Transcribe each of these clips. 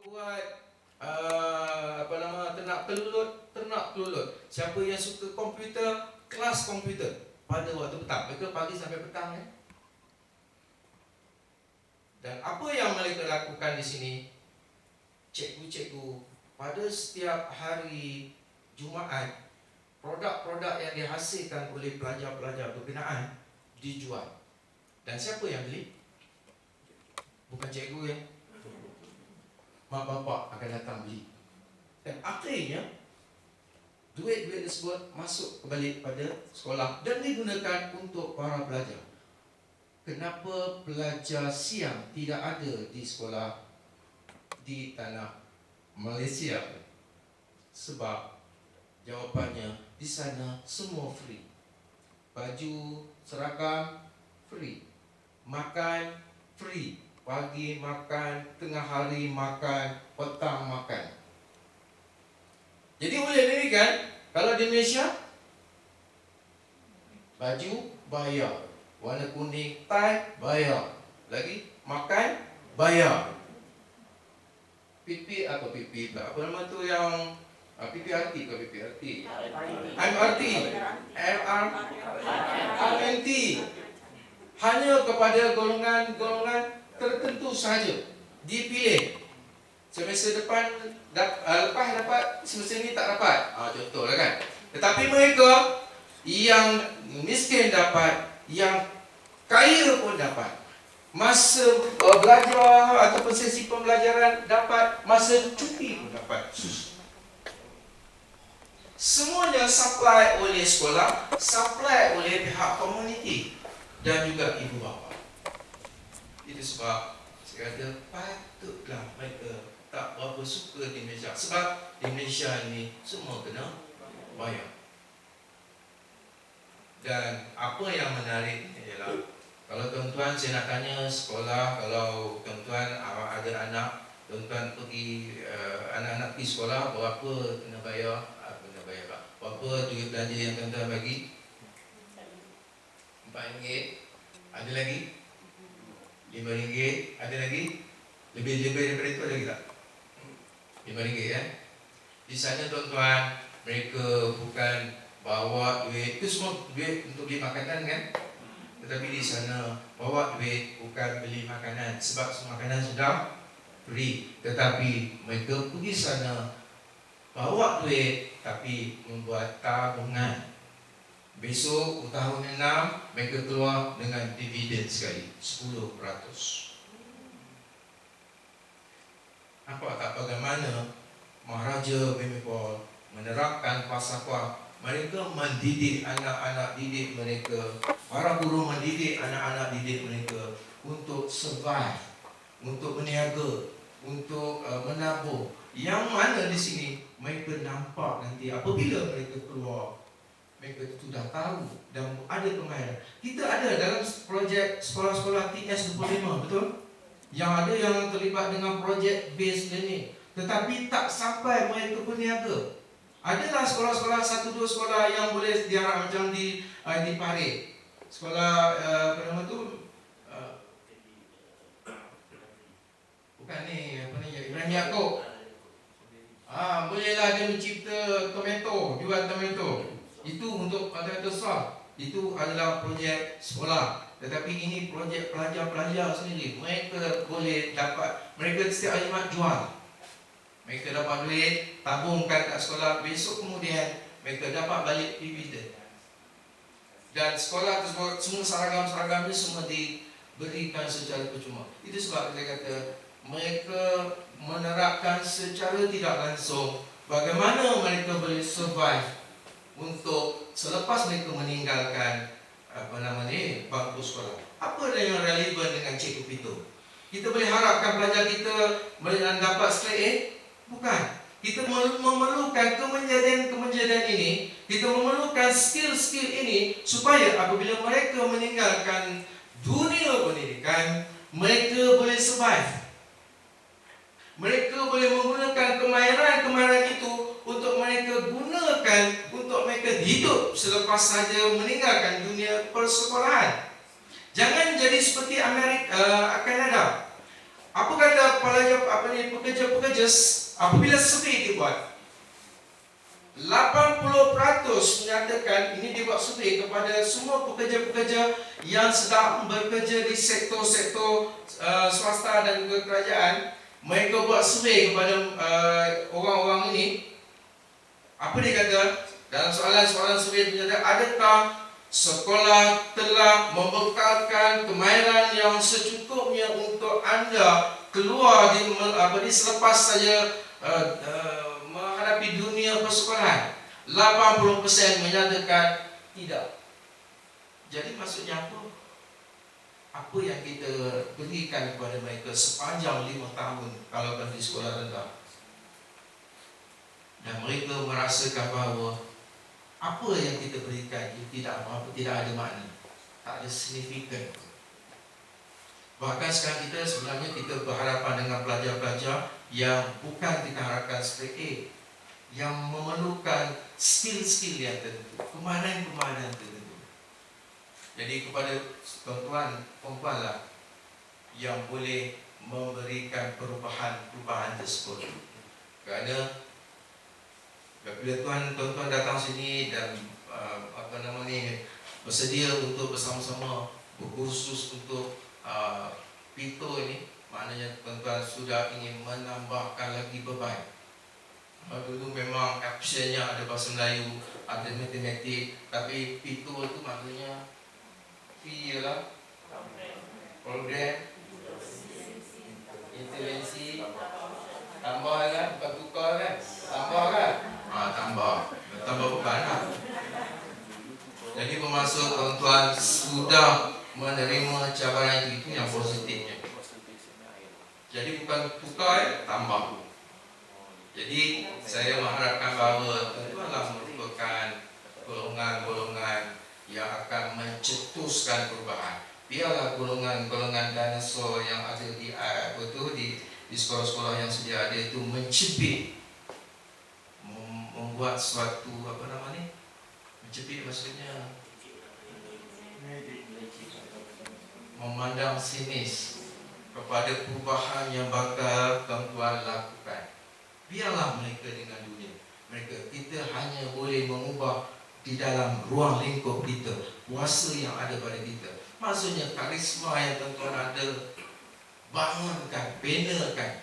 buat ternak kelulut. Siapa yang suka komputer, kelas komputer pada waktu petang. Mereka pagi sampai petang ya. Dan apa yang mereka lakukan di sini, cikgu-cikgu pada setiap hari Jumaat, produk-produk yang dihasilkan oleh pelajar-pelajar berkenaan dijual. Dan siapa yang beli? Bukan cikgu ya. Mak bapak akan datang beli. Dan akhirnya duit-duit tersebut masuk kembali pada sekolah dan digunakan untuk para pelajar. Kenapa pelajar siang tidak ada di sekolah di tanah Malaysia? Sebab jawapannya di sana semua free. Baju, seragam free. Makan free. Pagi makan, tengah hari makan, petang makan. Jadi boleh demikian. Kalau di Malaysia, baju bayar, warna kuning, tie bayar, lagi makan bayar. PP atau PP pula, apa nama tu yang PPRT ke PPRT? MRT, MRT. Hanya kepada golongan tertentu sahaja dipilih. Semester depan lepas dapat, semester ni tak dapat. Contohlah kan. Tetapi mereka yang miskin dapat, yang kaya pun dapat. Masa belajar ataupun sesi pembelajaran dapat, masa cuti pun dapat. Semuanya supply oleh sekolah, supply oleh pihak komuniti dan juga ibu bapa. Itu sebab saya kata patutlah mereka tak berapa suka di Malaysia. Sebab di Malaysia ni semua kena bayar. Dan apa yang menarik ialah, kalau tuan-tuan saya nak tanya sekolah, kalau tuan-tuan ada anak, tuan-tuan pergi anak-anak pergi sekolah, berapa kena bayar? Kena bayar tak? Berapa duit belanja yang tuan-tuan bagi? RM4. Ada lagi? RM5. Ada lagi? Lebih daripada itu ada lagi tak? RM5 ya. Di sana tuan-tuan, mereka bukan bawa duit, itu semua duit untuk beli makanan kan? Tetapi di sana bawa duit bukan beli makanan, sebab semua makanan sudah free. Tetapi mereka pergi sana bawa duit tapi membuat tabungan. Besok tahun 6 mereka keluar dengan dividen sekali 10%. Nampak tak bagaimana Maharaja Bhumibol menerapkan falsafah? Mereka mendidik anak-anak didik mereka, para guru mendidik anak-anak didik mereka untuk survive, untuk berniaga, untuk menabung. Yang mana di sini mereka nampak nanti apabila mereka keluar, mereka sudah tahu dan ada kemahiran. Kita ada dalam projek sekolah-sekolah TS25, betul? Yang ada yang terlibat dengan projek based learning, tetapi tak sampai mereka berniaga. Adalah sekolah-sekolah, 1-2 sekolah yang boleh diharap macam di Parit. Sekolah apa nama tu? Bukan ni, apa ni? Ibrahim Yaakob. Bolehlah dia mencipta tomato, jual tomato. Itu untuk tomato sauce. Itu adalah projek sekolah. Tetapi ini projek pelajar-pelajar sendiri. Mereka boleh dapat, mereka setiap hari Jumaat jual. Mereka dapat duit, tabungkan kat sekolah, besok kemudian mereka dapat balik dividen. Dan sekolah tersebut, semua seragam-seragam ini semua diberikan secara percuma. Itu sebab saya kata, mereka menerapkan secara tidak langsung bagaimana mereka boleh survive untuk selepas mereka meninggalkan bangku sekolah. Apa yang relevan dengan Cikgu Pito? Kita boleh harapkan pelajar kita boleh dapat straight A? Bukan. Kita memerlukan kemenjadian ini, kita memerlukan skill-skill ini supaya apabila mereka meninggalkan dunia pendidikan, mereka boleh survive. Mereka boleh menggunakan kemahiran-kemahiran itu untuk mereka gunakan untuk mereka hidup selepas saja meninggalkan dunia persekolahan. Jangan jadi seperti Kanada. Apa kata pekerja-pekerja apabila survei dibuat? 80% menyatakan ini dibuat survei kepada semua pekerja-pekerja yang sedang bekerja di sektor-sektor swasta dan juga kerajaan. Mereka buat survei kepada orang-orang ini. Apa dia kata? Dalam soalan-soalan survei menyatakan, adakah sekolah telah membekalkan kemahiran yang secukupnya untuk anda keluar di selepas saja menghadapi dunia persekolahan? 80% menyatakan tidak. Jadi maksudnya apa? Apa yang kita berikan kepada mereka sepanjang 5 tahun kalau di sekolah rendah? Dan mereka merasakan bahawa apa yang kita berikan itu tidak apa-apa, tidak ada makna, tak ada signifikan. Bahkan sekarang sebenarnya kita berhadapan dengan pelajar-pelajar yang bukan kita harapkan straight A, yang memerlukan skill-skill yang tertentu, kemahiran-kemahiran tertentu. Jadi kepada tuan-tuan, perempuanlah yang boleh memberikan perubahan tersebut. Kerana bila tuan-tuan datang sini dan bersedia untuk bersama-sama berkursus untuk PITO ini, maknanya tuan-tuan sudah ingin menambahkan lagi beban. Dulu memang optionnya ada bahasa Melayu, ada matematik, tapi PITO itu maknanya P ialah program, intervensi, tambah kan, bukan tukar kan, tambah kan, tambah beban lah. Jadi bermaksud tuan-tuan sudah menerima cabaran itu yang positifnya. Jadi bukan tukar, tambah. Jadi saya mengharapkan bahawa tuan-tuanlah merupakan golongan-golongan yang akan mencetuskan perubahan. Biarlah golongan-golongan dinosaur yang ada di sekolah-sekolah yang sedia ada itu mencipik, membuat suatu mencipik maksudnya memandang sinis kepada perubahan yang bakal tuan-tuan lakukan. Biarlah mereka dengan dunia mereka. Kita hanya boleh mengubah di dalam ruang lingkup kita, kuasa yang ada pada kita. Maksudnya karisma yang tuan-tuan ada, bangunkan, benakan.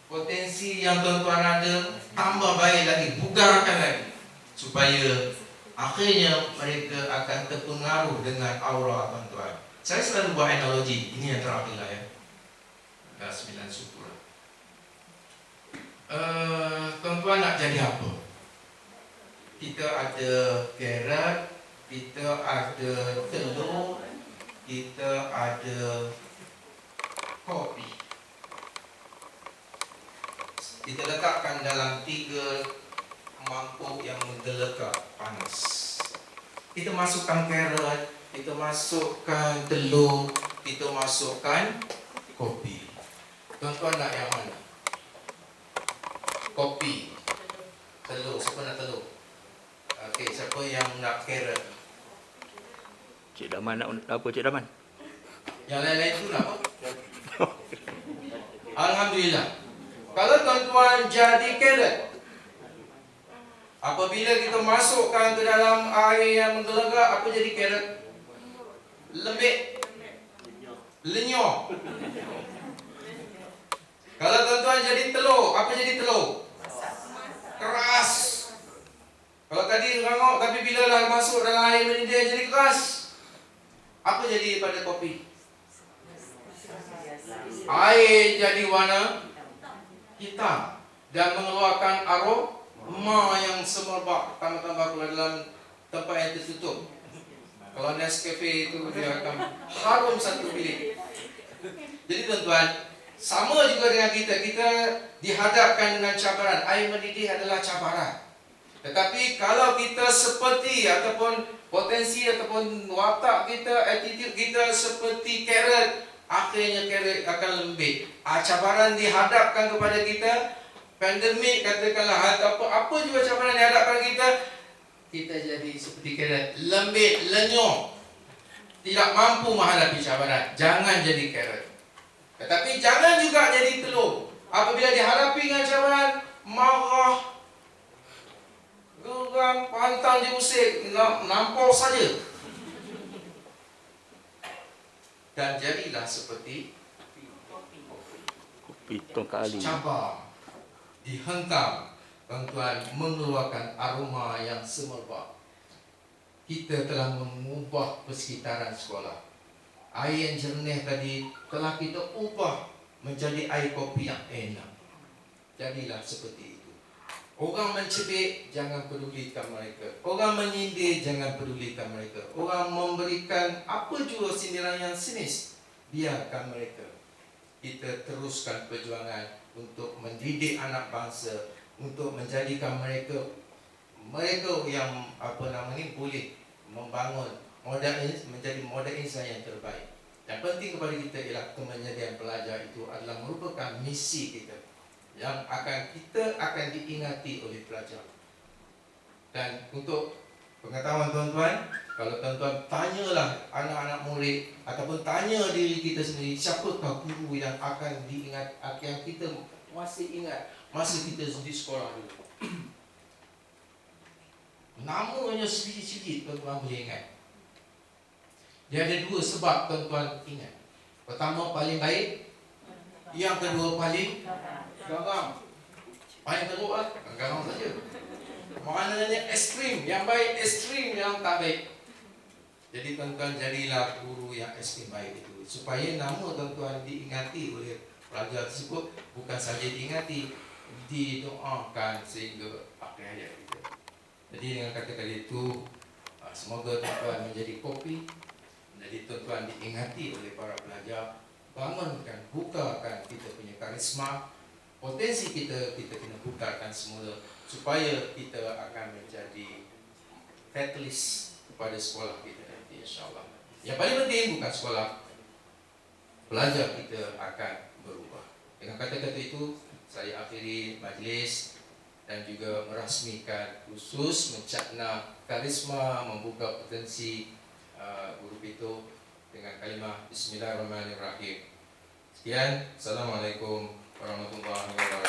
Potensi yang tuan-tuan ada, tambah baik lagi, bugarkan lagi, supaya akhirnya mereka akan terpengaruh dengan aura tuan-tuan. Saya selalu buat analogi, ini yang terakhir lah ya. Dah 9 syukur. Tuan-tuan nak jadi apa? Kita ada carrot, kita ada telur, kita ada kopi. Kita letakkan dalam 3 mangkuk yang menggelegak panas. Kita masukkan carrot, kita masukkan telur, kita masukkan kopi. Tuan-tuan nak yang mana? Kopi, telur. Siapa nak telur? Okey, siapa yang nak carrot? Cik Daman nak apa, Cik Daman? Yang lain-lain tu nak apa? Alhamdulillah. Kalau tuan-tuan jadi carrot, apabila kita masukkan ke dalam air yang menggelegak, apa jadi carrot? Lembik, lenyok. Kalau tuan-tuan jadi telur, apa jadi telur? Keras. Kalau tadi rangok, tapi bila dah masuk dalam air mendidih jadi keras. Apa jadi pada kopi? Air jadi warna hitam dan mengeluarkan aroma yang semerbak, tambah-tambah keluar dalam tempat yang tertutup. Kalau Nescafe itu dia akan harum satu bilik. Jadi tuan-tuan, sama juga dengan kita dihadapkan dengan cabaran. Air mendidih adalah cabaran. Tetapi kalau kita seperti ataupun potensi ataupun watak kita, attitude kita seperti carrot, akhirnya carrot akan lembik. Cabaran dihadapkan kepada kita, pandemik katakanlah, ataupun apa juga cabaran dihadapkan kita jadi seperti carrot, lembik, lenyok, tidak mampu menghadapi cabaran. Jangan jadi carrot. Tetapi jangan juga jadi telur. Apabila dihadapi dengan cabaran, marah, geram, pantang diusik, nampol saja. Dan jadilah seperti Kopi tongkat ali. cabar, dihentam, tuan-tuan, mengeluarkan aroma yang semerbak. Kita telah mengubah persekitaran sekolah. Air yang jernih tadi telah kita ubah menjadi air kopi yang enak. Jadilah seperti itu. Orang mencebik, jangan pedulikan mereka. Orang menyindir, jangan pedulikan mereka. Orang memberikan apa jua sindiran yang sinis, biarkan mereka. Kita teruskan perjuangan untuk mendidik anak bangsa, untuk menjadikan mereka yang boleh membangun menjadi model insan yang terbaik. Yang penting kepada kita ialah penyediaan pelajar itu adalah merupakan misi kita yang kita akan diingati oleh pelajar. Dan untuk pengetahuan tuan-tuan, kalau tuan-tuan tanyalah anak-anak murid ataupun tanya diri kita sendiri, siapakah guru yang akan diingat, yang kita masih ingat masa kita di sekolah dulu. Namanya sedikit-sedikit tuan-tuan boleh ingat. Dia ada dua sebab tuan-tuan ingat. Pertama, paling baik. Yang kedua, paling garang. Paling teruk lah, garang saja. Maknanya ekstrim, yang baik ekstrim, yang tak baik. Jadi tuan-tuan jadilah guru yang ekstrim baik itu, supaya nama tuan-tuan diingati oleh pelajar tersebut. Bukan saja diingati, didoakan sehingga akhir hayat kita. Jadi dengan kata-kata itu, semoga tuan-tuan menjadi kopi. Jadi tuan-tuan diingati oleh para pelajar. Bangunkan, bukakan kita punya karisma. Potensi kita kena bukakan semula, supaya kita akan menjadi catalyst kepada sekolah kita nanti, insyaAllah. Yang paling penting bukan sekolah, pelajar kita akan berubah. Dengan kata-kata itu, saya akhiri majlis dan juga merasmikan khusus mencakna karisma membuka potensi guru Pito dengan kalimah Bismillahirrahmanirrahim. Sekian, Assalamualaikum warahmatullahi wabarakatuh.